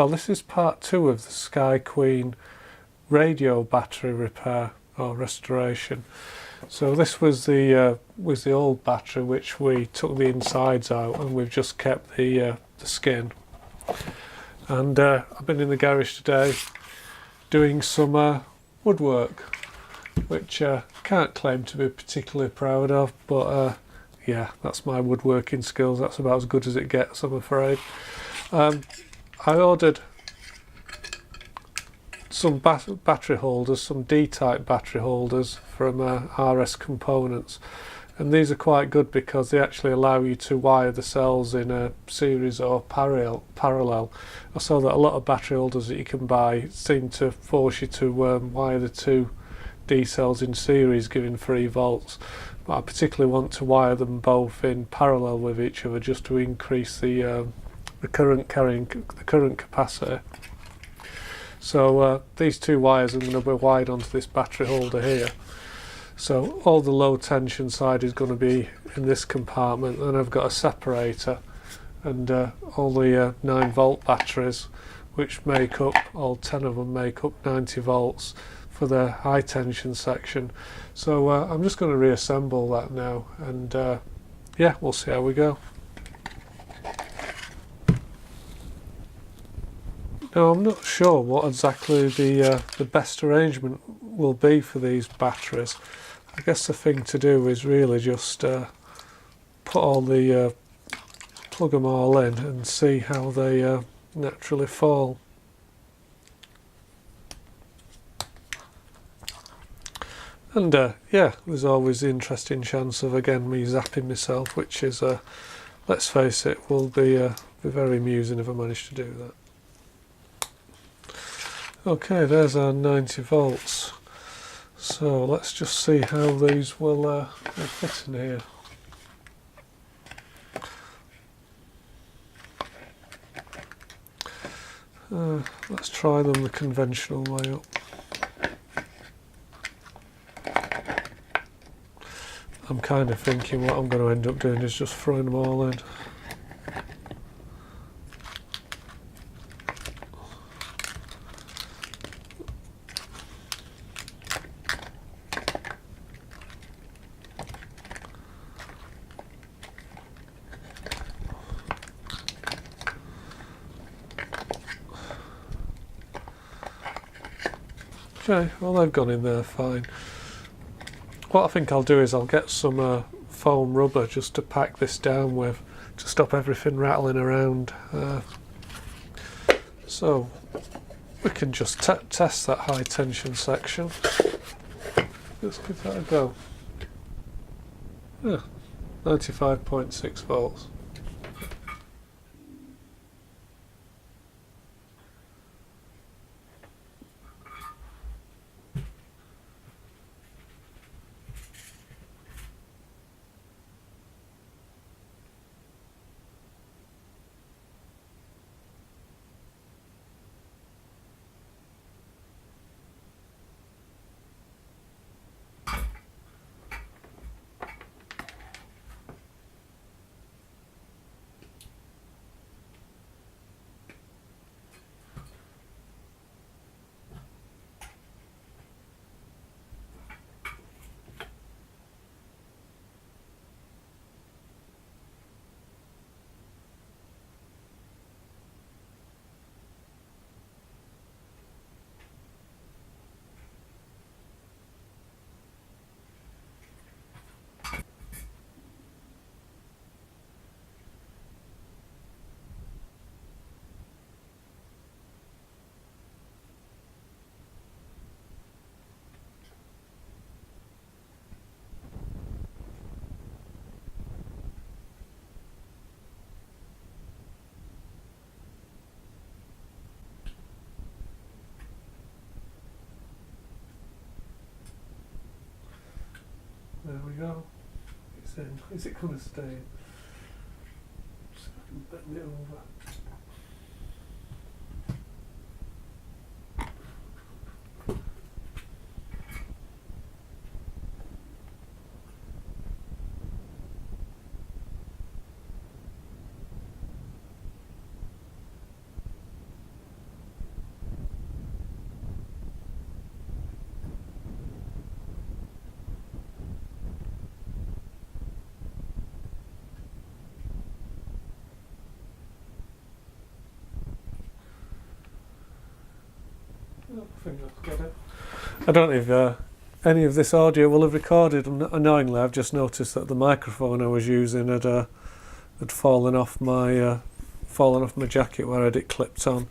Well, this is part 2 of the Sky Queen radio battery repair or restoration. So this was the old battery, which we took the insides out and we've just kept the skin. And I've been in the garage today doing some woodwork, which I can't claim to be particularly proud of, but yeah, that's my woodworking skills. That's about as good as it gets, I'm afraid. I ordered some battery holders, some D-type battery holders from RS Components, and these are quite good because they actually allow you to wire the cells in a series or parallel. I saw that a lot of battery holders that you can buy seem to force you to wire the two D cells in series, giving 3 volts, but I particularly want to wire them both in parallel with each other just to increase the current capacity. So these 2 wires are going to be wired onto this battery holder here. So all the low tension side is going to be in this compartment, and I've got a separator and all the 9 volt batteries, which make up, all 10 of them make up 90 volts for the high tension section. So I'm just going to reassemble that now, and yeah, we'll see how we go. Now, I'm not sure what exactly the best arrangement will be for these batteries. I guess the thing to do is really just put all the plug them all in and see how they naturally fall. And yeah, there's always the interesting chance of again me zapping myself, which is, let's face it, will be very amusing if I manage to do that. Okay, there's our 90 volts. So let's just see how these will fit in here. Let's try them the conventional way up. I'm kind of thinking what I'm going to end up doing is just throwing them all in. Okay, well they've gone in there fine. What I think I'll do is I'll get some foam rubber just to pack this down with, to stop everything rattling around. So we can just test that high tension section. Let's give that a go. Yeah, 95.6 volts. There we go. It's in. Is it going to stay in? Just bend it over. I think I've got it. I don't know if any of this audio will have recorded. Annoyingly, I've just noticed that the microphone I was using had fallen off my jacket where I had it clipped on.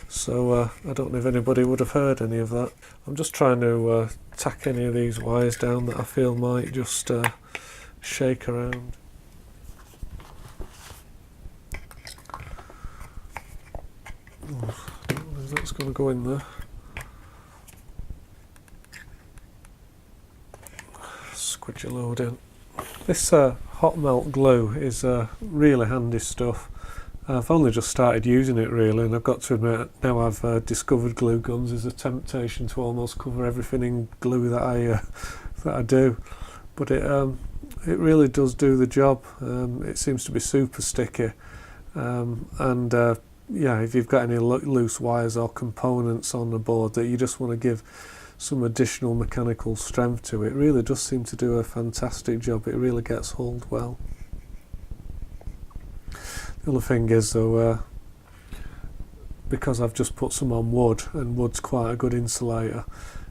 So I don't know if anybody would have heard any of that. I'm just trying to tack any of these wires down that I feel might just shake around. Oh, I don't know if that's going to go in there. Squidge a load in. This hot melt glue is really handy stuff. I've only just started using it really, and I've got to admit now I've discovered glue guns, there's a temptation to almost cover everything in glue that I do, but it really does do the job. It seems to be super sticky, and yeah, if you've got any loose wires or components on the board that you just want to give some additional mechanical strength to, it really does seem to do a fantastic job. It really gets hold well. The other thing is though, because I've just put some on wood, and wood's quite a good insulator,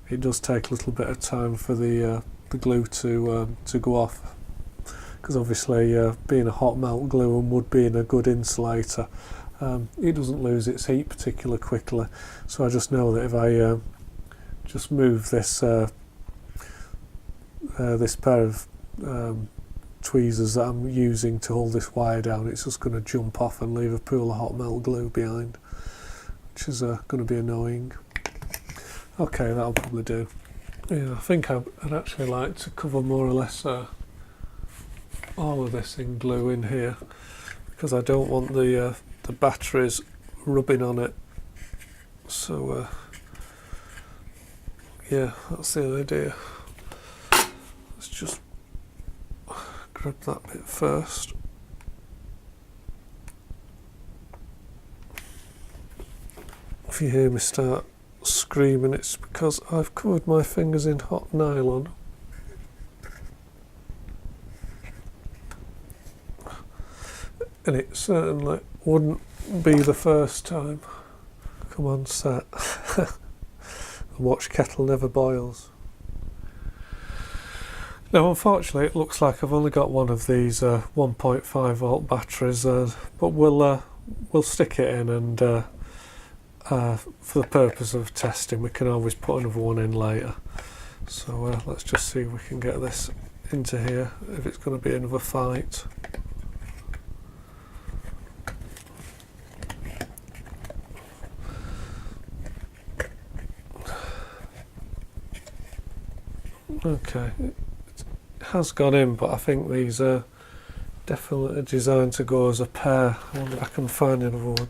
it does take a little bit of time for the glue to go off, because obviously being a hot melt glue and wood being a good insulator, it doesn't lose its heat particularly quickly. So I just know that if I just move this this pair of tweezers that I'm using to hold this wire down, it's just going to jump off and leave a pool of hot melt glue behind, which is going to be annoying. Okay, that'll probably do. Yeah, I think I'd actually like to cover more or less all of this in glue in here, because I don't want the batteries rubbing on it. So yeah, that's the idea. Let's just grab that bit first. If you hear me start screaming, it's because I've covered my fingers in hot nylon. And it certainly wouldn't be the first time. Come on, set. Watch kettle never boils. Now unfortunately it looks like I've only got one of these 1.5 volt batteries, but we'll stick it in, and for the purpose of testing we can always put another one in later. So let's just see if we can get this into here, if it's going to be another fight. Okay, it has gone in, but I think these are definitely designed to go as a pair. I wonder if I can find another one.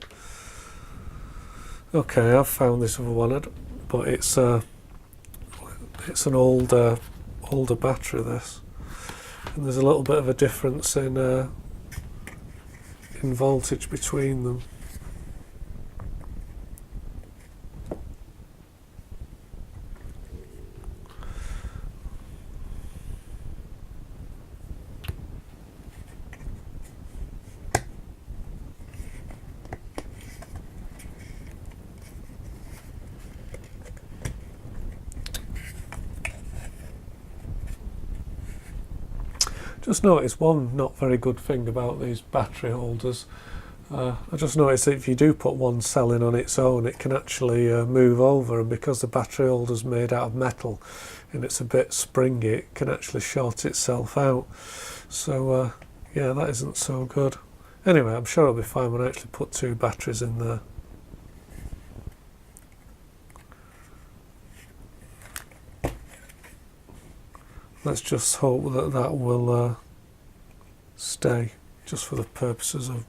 Okay, I've found this other one, but it's an older battery, this, and there's a little bit of a difference in voltage between them. Just noticed one not very good thing about these battery holders. I just noticed that if you do put one cell in on its own, it can actually move over, and because the battery holder's made out of metal and it's a bit springy, it can actually short itself out. So yeah, that isn't so good. Anyway, I'm sure it'll be fine when I actually put two batteries in there. Let's just hope that that will stay, just for the purposes of...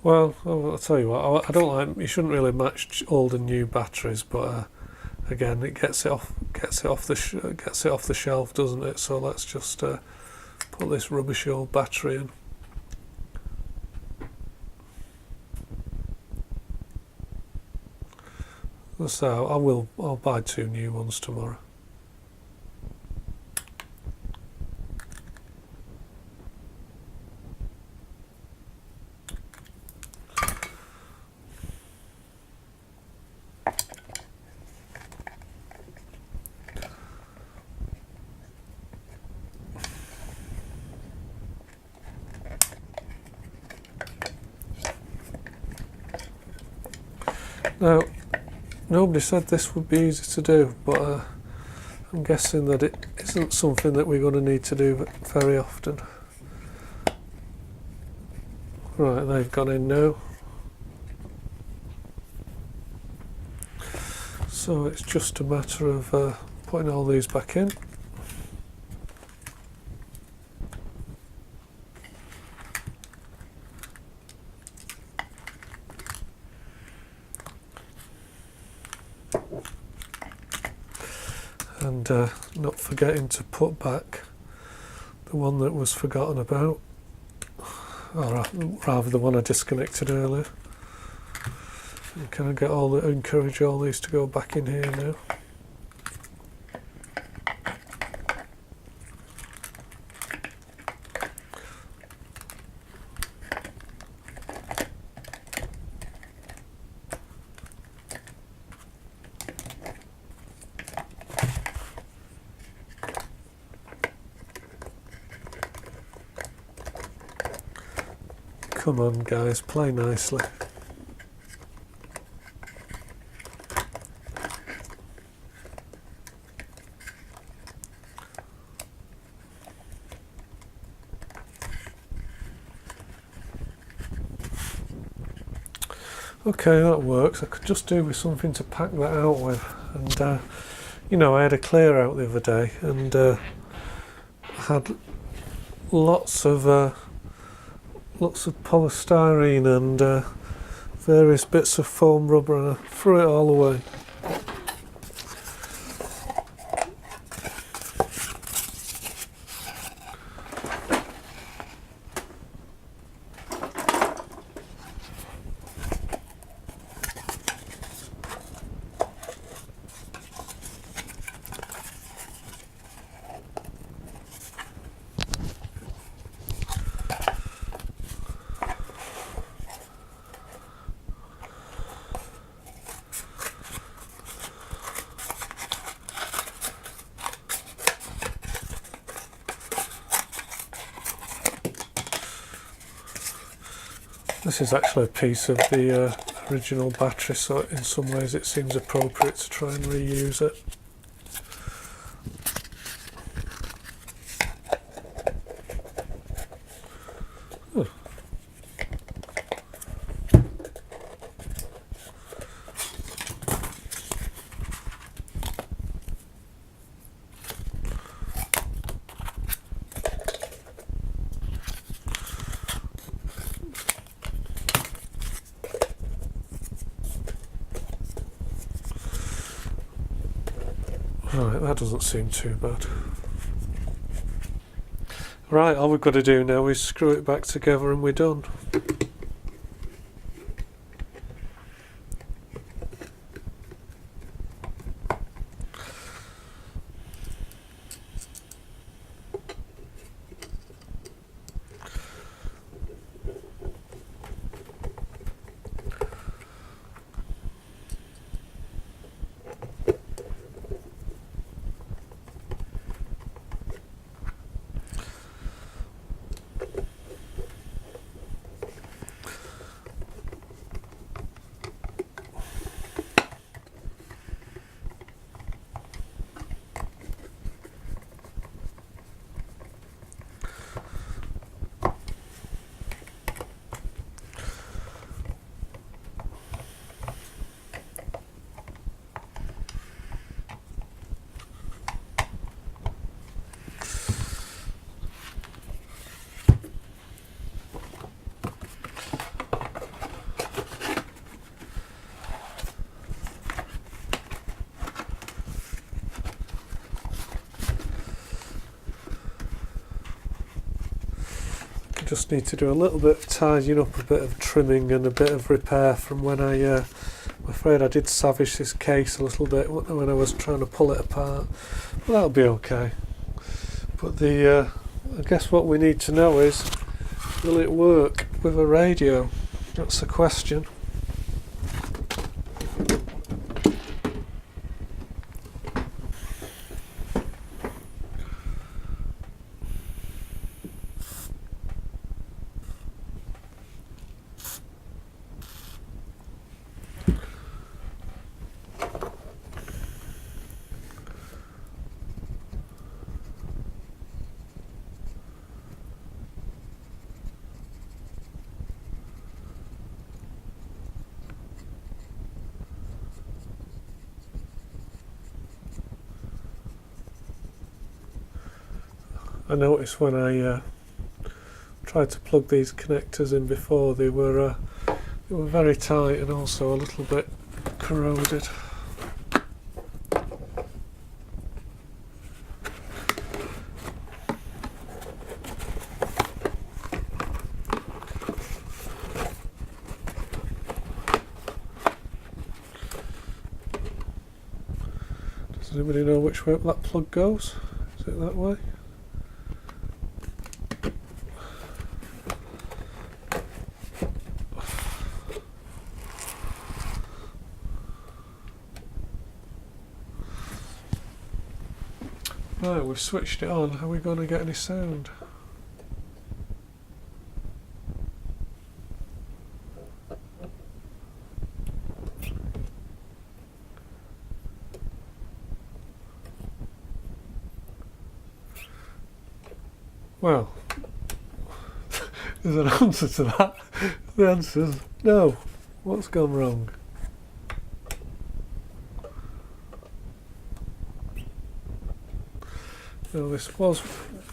Well, I'll tell you what, I don't like... You shouldn't really match old and new batteries, but again, it gets it off the shelf, doesn't it? So let's just put this rubbish old battery in. So I'll buy two new ones tomorrow. Now, nobody said this would be easy to do, but I'm guessing that it isn't something that we're going to need to do very often. Right, they've gone in now. So it's just a matter of putting all these back in. And not forgetting to put back the one that was forgotten about, or rather the one I disconnected earlier. And can I get encourage all these to go back in here now? Come on guys, play nicely. Okay, that works. I could just do with something to pack that out with. And you know, I had a clear out the other day, and had lots of polystyrene and various bits of foam rubber, and I threw it all away. This is actually a piece of the original battery, so in some ways it seems appropriate to try and reuse it. Right, that doesn't seem too bad. Right, all we've got to do now is screw it back together and we're done. Just need to do a little bit of tidying up, a bit of trimming and a bit of repair from when I'm afraid I did savage this case a little bit when I was trying to pull it apart, but that'll be okay. But I guess what we need to know is, will it work with a radio? That's the question. I noticed when I tried to plug these connectors in before, they were very tight and also a little bit corroded. Does anybody know which way that plug goes? Is it that way? Right, we've switched it on. Are we going to get any sound? Well, there's an answer to that. The answer's no. What's gone wrong? Now, this was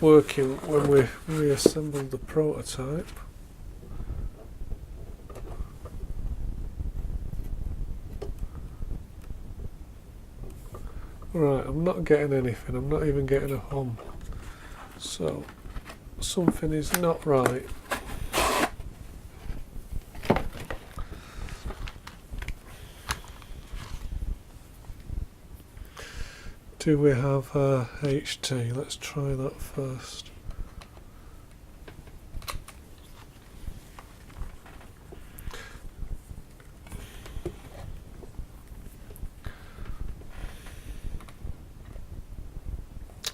working when we reassembled the prototype. Right, I'm not getting anything. I'm not even getting a hum. So, something is not right. Do we have HT? Let's try that first.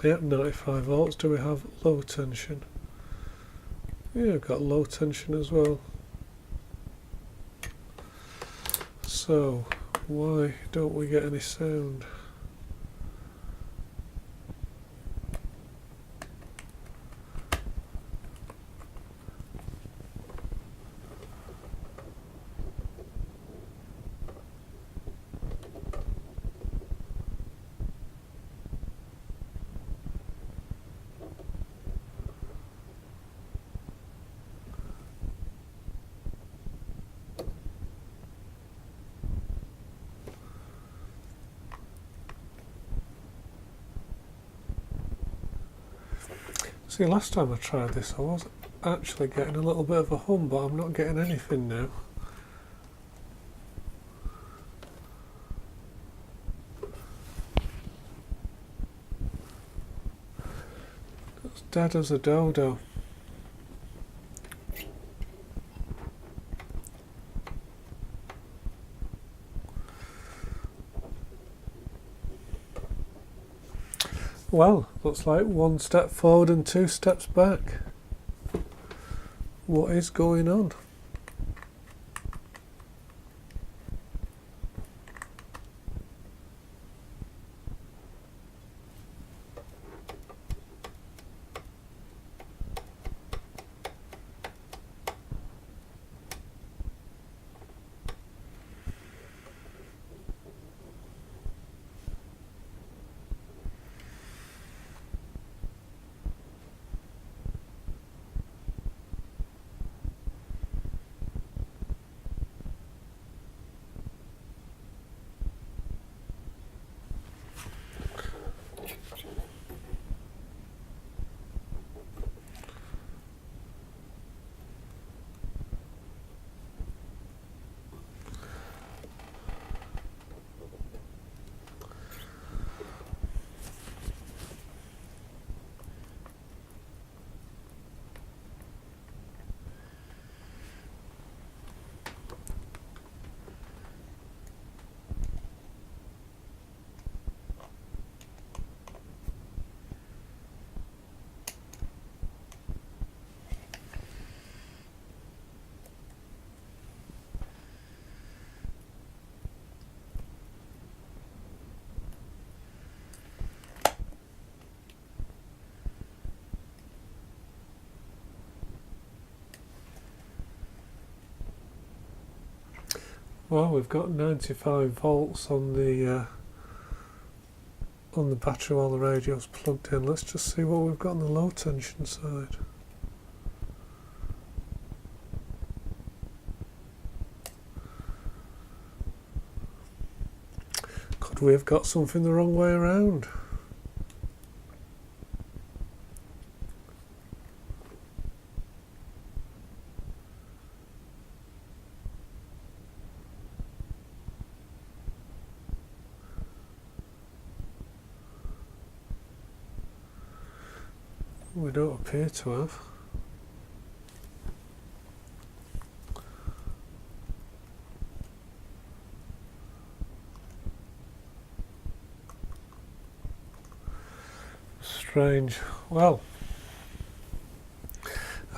Yep, 95 volts. Do we have low tension? Yeah, we've got low tension as well. So, why don't we get any sound? See, last time I tried this I was actually getting a little bit of a hum, but I'm not getting anything now. It's dead as a dodo. Well, looks like one step forward and two steps back. What is going on? Well, we've got 95 volts on the on the battery while the radio's plugged in. Let's just see what we've got on the low tension side. Could we have got something the wrong way around? We don't appear to have. Strange. Well,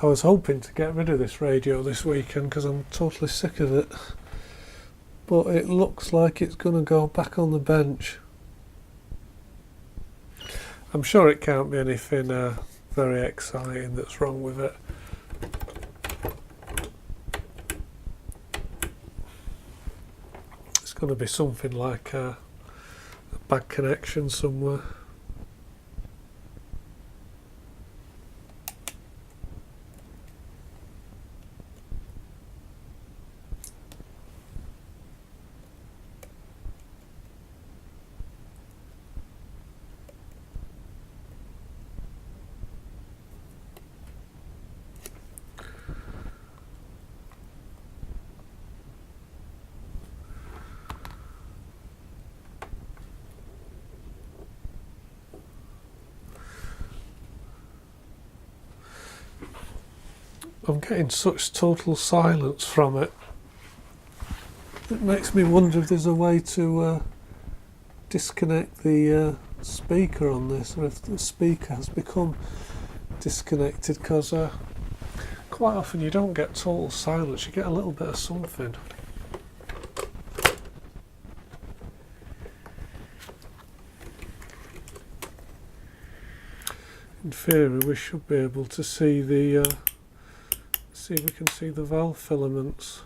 I was hoping to get rid of this radio this weekend because I'm totally sick of it, but it looks like it's going to go back on the bench. I'm sure it can't be anything very exciting that's wrong with it. It's going to be something like a bad connection somewhere. I'm getting such total silence from it. It makes me wonder if there's a way to disconnect the speaker on this, or if the speaker has become disconnected, because quite often you don't get total silence, you get a little bit of something. In theory we should be able to see the see if we can see the valve filaments.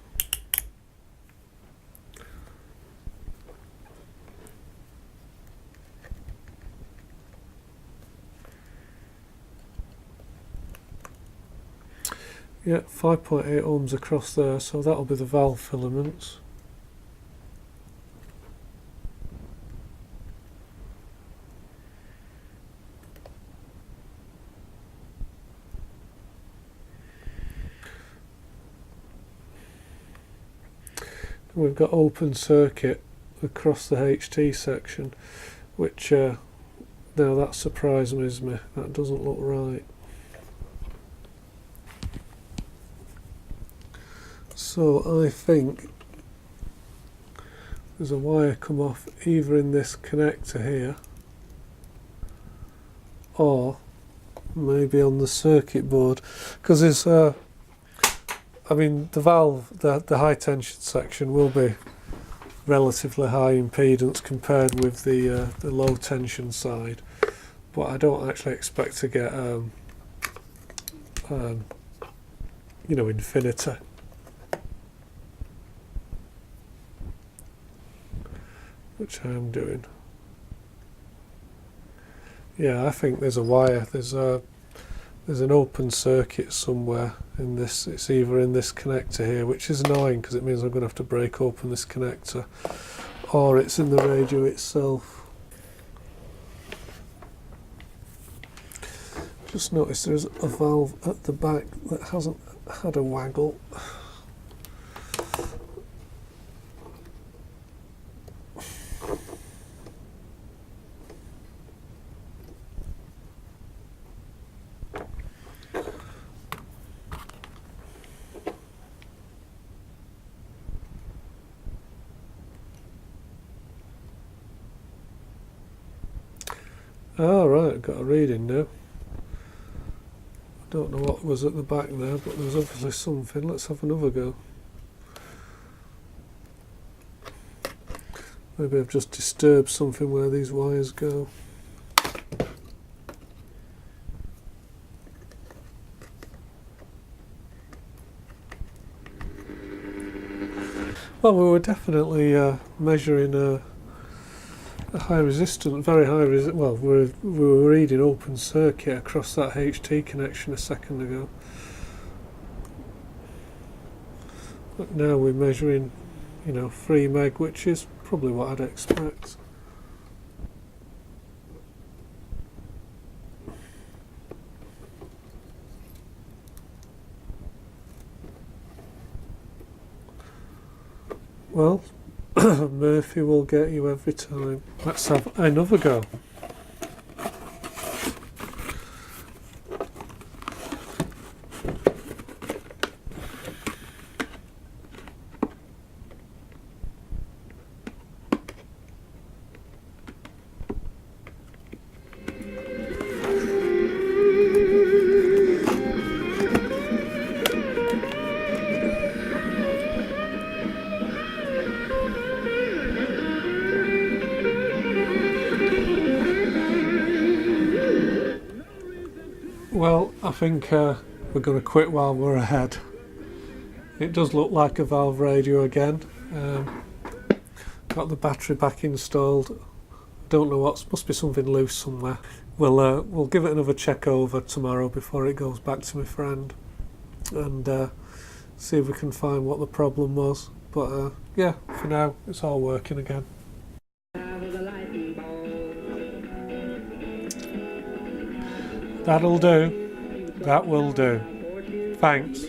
Yeah, 5.8 ohms across there, so that'll be the valve filaments. We've got open circuit across the HT section, which now that surprises me. That doesn't look right. So I think there's a wire come off either in this connector here, or maybe on the circuit board, because there's I mean, the valve, the high tension section will be relatively high impedance compared with the low tension side, but I don't actually expect to get you know, infinity. Which I am doing. Yeah, I think there's a wire. There's an open circuit somewhere in this. It's either in this connector here, which is annoying because it means I'm going to have to break open this connector, or it's in the radio itself. Just noticed there's a valve at the back that hasn't had a waggle. Oh right, I've got a reading now. I don't know what was at the back there, but there's obviously something. Let's have another go. Maybe I've just disturbed something where these wires go. Well, we were definitely measuring a high resistance, very high resistance. Well, we were reading open circuit across that HT connection a second ago. But now we're measuring, 3 meg, which is probably what I'd expect. Well, Murphy will get you every time. Let's have another go. Well, I think we're going to quit while we're ahead. It does look like a valve radio again. Got the battery back installed. Don't know must be something loose somewhere. We'll give it another check over tomorrow before it goes back to my friend, and see if we can find what the problem was. But yeah, for now it's all working again. That'll do. That will do. Thanks.